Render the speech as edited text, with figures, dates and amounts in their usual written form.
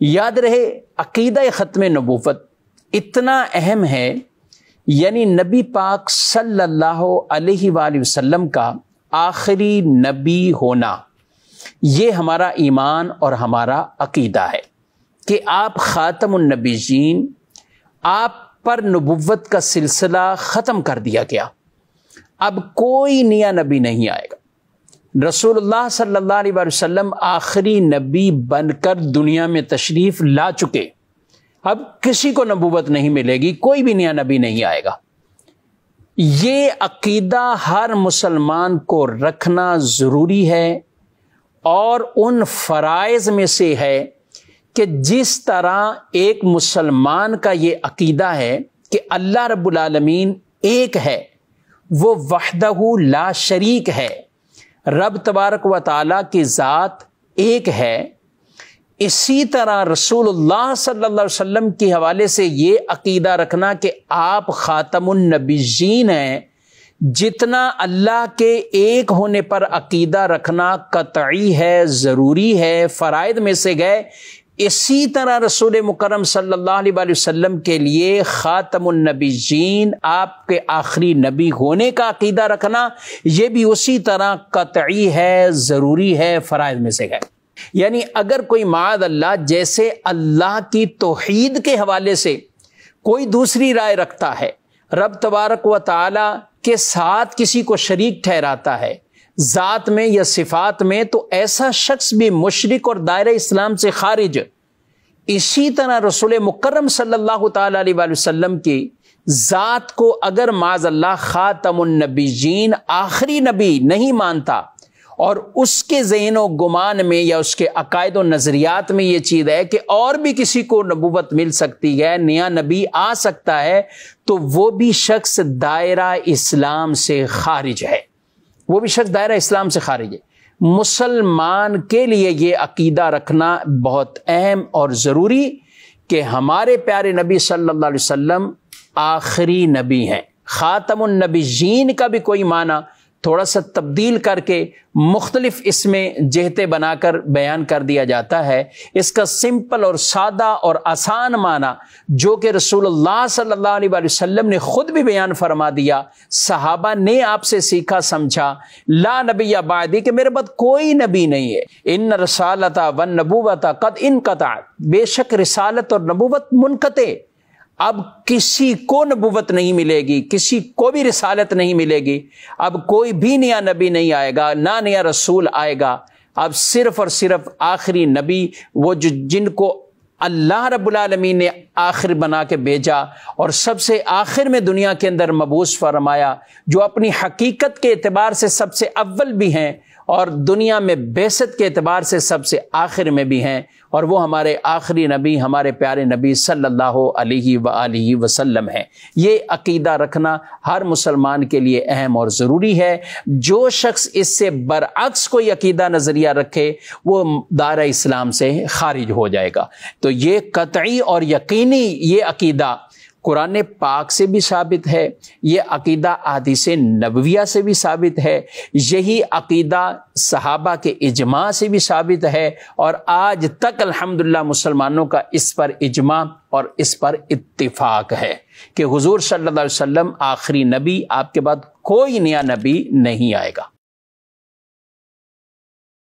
یاد رہے عقیدہ ختم نبوت اتنا اہم ہے، یعنی نبی پاک صلی اللہ علیہ وآلہ وسلم کا آخری نبی ہونا، یہ ہمارا ایمان اور ہمارا عقیدہ ہے کہ آپ خاتم النبیین، آپ پر نبوت کا سلسلہ ختم کر دیا گیا، اب کوئی نیا نبی نہیں آئے گا۔ رسول اللہ صلی اللہ علیہ وسلم آخری نبی بن کر دنیا میں تشریف لا چکے، اب کسی کو نبوت نہیں ملے گی، کوئی بھی نیا نبی نہیں آئے گا۔ یہ عقیدہ ہر مسلمان کو رکھنا ضروری ہے، اور ان فرائض میں سے ہے کہ جس طرح ایک مسلمان کا یہ عقیدہ ہے کہ اللہ رب العالمین ایک ہے، وہ وحدہ لا شریک ہے، رب تبارک و تعالیٰ کی ذات ایک ہے، اسی طرح رسول اللہ صلی اللہ علیہ وسلم کے حوالے سے یہ عقیدہ رکھنا کہ آپ خاتم النبیین ہیں، جتنا اللہ کے ایک ہونے پر عقیدہ رکھنا قطعی ہے، ضروری ہے، فرائض میں سے گئے، اسی طرح رسول مکرم صلی اللہ علیہ وآلہ وسلم کے لیے خاتم النبیین، آپ کے آخری نبی ہونے کا عقیدہ رکھنا، یہ بھی اسی طرح قطعی ہے، ضروری ہے، فرائض میں سے گئے۔ یعنی اگر کوئی معاذ اللہ جیسے اللہ کی توحید کے حوالے سے کوئی دوسری رائے رکھتا ہے، رب تبارک و تعالی کے ساتھ کسی کو شریک ٹھہراتا ہے ذات میں یا صفات میں، تو ایسا شخص بھی مشرک اور دائرہ اسلام سے خارج۔ اسی طرح رسول مکرم صلی اللہ تعالی علیہ وآلہ وسلم کی ذات کو اگر معاذ اللہ خاتم النبیین، آخری نبی نہیں مانتا، اور اس کے ذہن و گمان میں یا اس کے عقائد و نظریات میں یہ چیز ہے کہ اور بھی کسی کو نبوت مل سکتی ہے، نیا نبی آ سکتا ہے، تو وہ بھی شخص دائرہ اسلام سے خارج ہے، وہ بھی شخص دائرہ اسلام سے خارج ہے۔ مسلمان کے لیے یہ عقیدہ رکھنا بہت اہم اور ضروری کہ ہمارے پیارے نبی صلی اللہ علیہ وسلم آخری نبی ہیں۔ خاتم النبیین کا بھی کوئی معنی تھوڑا سا تبدیل کر کے مختلف اس میں جہتیں بنا کر بیان کر دیا جاتا ہے۔ اس کا سمپل اور سادہ اور آسان معنی جو کہ رسول اللہ صلی اللہ علیہ وآلہ وسلم نے خود بھی بیان فرما دیا، صحابہ نے آپ سے سیکھا سمجھا، لا نبی بعدی، کہ میرے بعد کوئی نبی نہیں ہے، ان رسالت والنبوت قد انقطعت، بے شک رسالت اور نبوت منقطع، اب کسی کو نبوت نہیں ملے گی، کسی کو بھی رسالت نہیں ملے گی، اب کوئی بھی نیا نبی نہیں آئے گا، نہ نیا رسول آئے گا، اب صرف اور صرف آخری نبی وہ جن کو اللہ رب العالمین نے آخر بنا کے بھیجا اور سب سے آخر میں دنیا کے اندر مبعوث فرمایا، جو اپنی حقیقت کے اعتبار سے سب سے اول بھی ہیں اور دنیا میں بعثت کے اعتبار سے سب سے آخر میں بھی ہیں، اور وہ ہمارے آخری نبی، ہمارے پیارے نبی صلی اللہ علیہ وآلہ وسلم ہیں۔ یہ عقیدہ رکھنا ہر مسلمان کے لیے اہم اور ضروری ہے۔ جو شخص اس سے برعکس کوئی عقیدہ نظریہ رکھے وہ دائرہ اسلام سے خارج ہو جائے گا۔ تو یہ قطعی اور یقینی یہ عقیدہ قرآن پاک سے بھی ثابت ہے، یہ عقیدہ احادیث نبویہ سے بھی ثابت ہے، یہی عقیدہ صحابہ کے اجماع سے بھی ثابت ہے، اور آج تک الحمدللہ مسلمانوں کا اس پر اجماع اور اس پر اتفاق ہے کہ حضور صلی اللہ علیہ وسلم آخری نبی، آپ کے بعد کوئی نیا نبی نہیں آئے گا۔